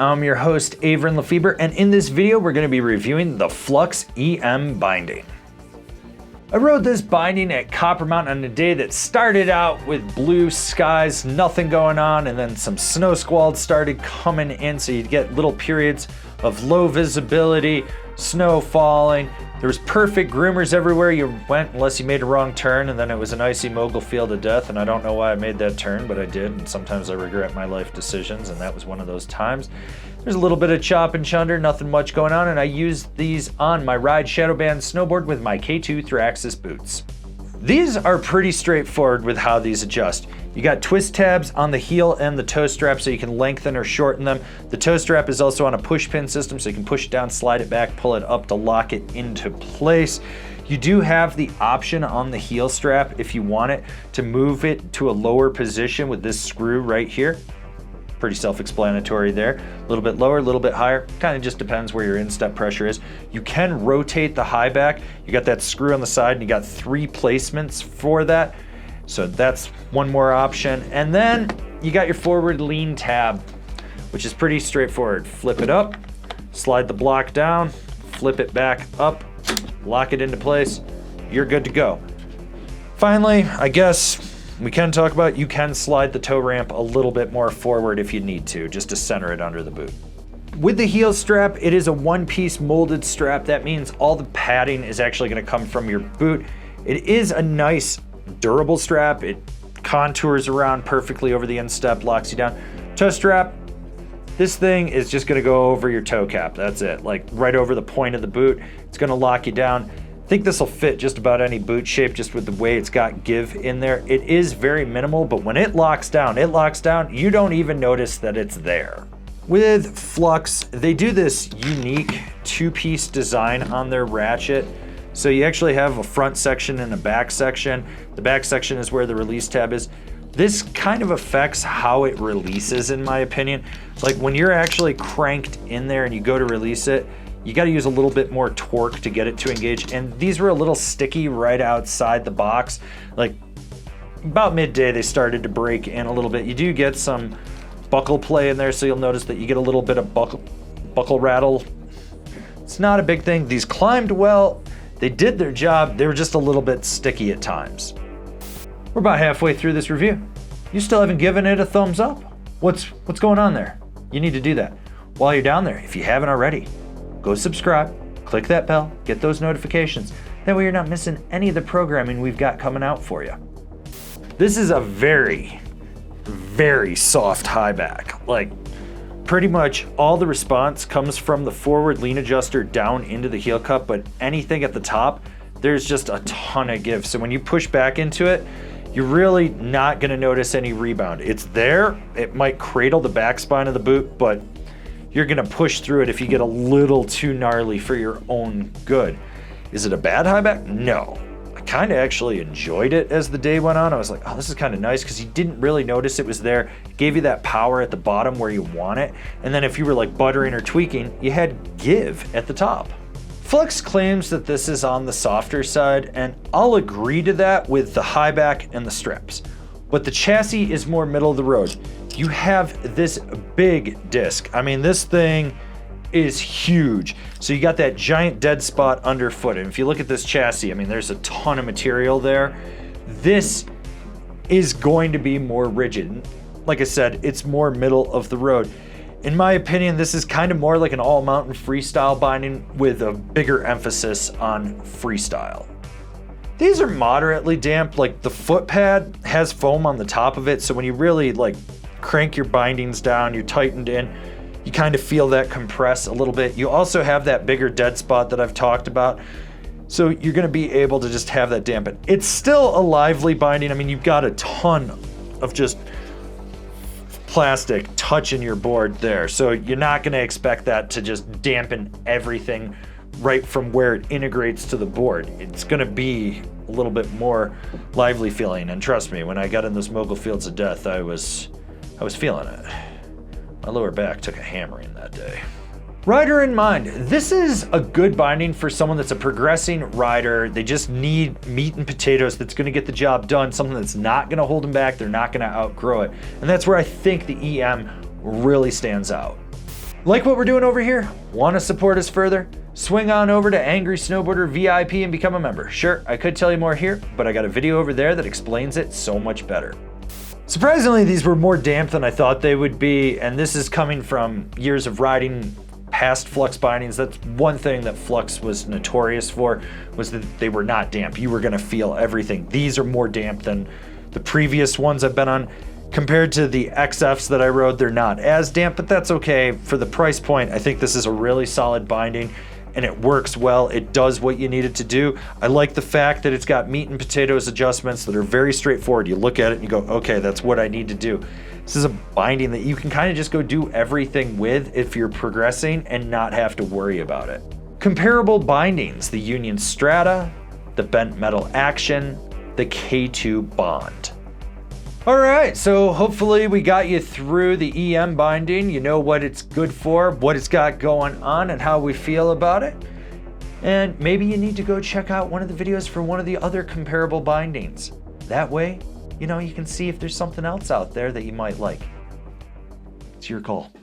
I'm your host, Avran LeFeber, and in this video, we're going to be reviewing the Flux EM binding. I rode this binding at Copper Mountain on a day that started out with blue skies, nothing going on, and then some snow squalls started coming in, so you'd get little periods of low visibility, snow falling. There was perfect groomers everywhere you went unless you made a wrong turn, and then it was an icy mogul field of death, and I don't know why I made that turn, but I did, and sometimes I regret my life decisions, and that was one of those times. There's a little bit of chop and chunder, nothing much going on, and I used these on my Ride Shadowband snowboard with my K2 Thraxis boots. These are pretty straightforward with how these adjust. You got twist tabs on the heel and the toe strap so you can lengthen or shorten them. The toe strap is also on a push pin system so you can push it down, slide it back, pull it up to lock it into place. You do have the option on the heel strap if you want it to move it to a lower position with this screw right here. Pretty self-explanatory there. A little bit lower, a little bit higher. Kind of just depends where your instep pressure is. You can rotate the high back. You got that screw on the side and you got 3 placements for that. So that's one more option. And then you got your forward lean tab, which is pretty straightforward. Flip it up, slide the block down, flip it back up, lock it into place. You're good to go. Finally, I guess we can talk about, you can slide the toe ramp a little bit more forward if you need to, just to center it under the boot. With the heel strap, it is a one-piece molded strap. That means all the padding is actually going to come from your boot. It is a nice durable strap. It contours around perfectly over the instep, locks you down. Toe strap, this thing is just going to go over your toe cap. That's it, like right over the point of the boot. It's going to lock you down. I think this will fit just about any boot shape, just with the way it's got give in there. It is very minimal, but when it locks down, you don't even notice that it's there. With Flux, they do this unique 2-piece design on their ratchet. So you actually have a front section and a back section. The back section is where the release tab is. This kind of affects how it releases, in my opinion. Like when you're actually cranked in there and you go to release it, you got to use a little bit more torque to get it to engage. And these were a little sticky right outside the box. Like about midday, they started to break in a little bit. You do get some buckle play in there, so you'll notice that you get a little bit of buckle rattle. It's not a big thing. These climbed well. They did their job. They were just a little bit sticky at times. We're about halfway through this review. You still haven't given it a thumbs up. What's going on there? You need to do that. While you're down there, if you haven't already, go subscribe, click that bell, get those notifications. That way you're not missing any of the programming we've got coming out for you. This is a very, very soft high back. Like pretty much all the response comes from the forward lean adjuster down into the heel cup, but anything at the top, there's just a ton of give. So when you push back into it, you're really not gonna notice any rebound. It's there, it might cradle the back spine of the boot, but you're gonna push through it if you get a little too gnarly for your own good. Is it a bad high back? No. I kind of actually enjoyed it as the day went on. I was like, oh, this is kind of nice because you didn't really notice it was there. It gave you that power at the bottom where you want it. And then if you were like buttering or tweaking, you had give at the top. Flux claims that this is on the softer side, and I'll agree to that with the high back and the straps. But the chassis is more middle of the road. You have this big disc. I mean, this thing is huge. So you got that giant dead spot underfoot. And if you look at this chassis, I mean, there's a ton of material there. This is going to be more rigid. Like I said, it's more middle of the road. In my opinion, this is kind of more like an all-mountain freestyle binding with a bigger emphasis on freestyle. These are moderately damp. Like the foot pad has foam on the top of it, so when you really like crank your bindings down, you're tightened in, you kind of feel that compress a little bit. You also have that bigger dead spot that I've talked about, so you're going to be able to just have that dampen. It's still a lively binding. I mean, you've got a ton of just plastic touching your board there, so you're not going to expect that to just dampen everything right from where it integrates to the board. It's going to be a little bit more lively feeling, and trust me, when I got in those mogul fields of death, I was feeling it. My lower back took a hammering that day. Rider in mind, this is a good binding for someone that's a progressing rider. They just need meat and potatoes that's going to get the job done, something that's not going to hold them back, they're not going to outgrow it. And that's where I think the EM really stands out. Like what we're doing over here? Want to support us further? Swing on over to Angry Snowboarder VIP and become a member. Sure, I could tell you more here, but I got a video over there that explains it so much better. Surprisingly, these were more damp than I thought they would be, and this is coming from years of riding past Flux bindings. That's one thing that Flux was notorious for, was that they were not damp. You were gonna feel everything. These are more damp than the previous ones I've been on. Compared to the XFs that I rode, they're not as damp, but that's okay. For the price point, I think this is a really solid binding, and it works well. It does what you need it to do. I like the fact that it's got meat and potatoes adjustments that are very straightforward. You look at it and you go, okay, that's what I need to do. This is a binding that you can kind of just go do everything with if you're progressing and not have to worry about it. Comparable bindings, the Union Strata, the bent metal Axtion, the K2 Bond. All right, so hopefully we got you through the EM binding. You know what it's good for, what it's got going on, and how we feel about it. And maybe you need to go check out one of the videos for one of the other comparable bindings. That way, you know, you can see if there's something else out there that you might like. It's your call.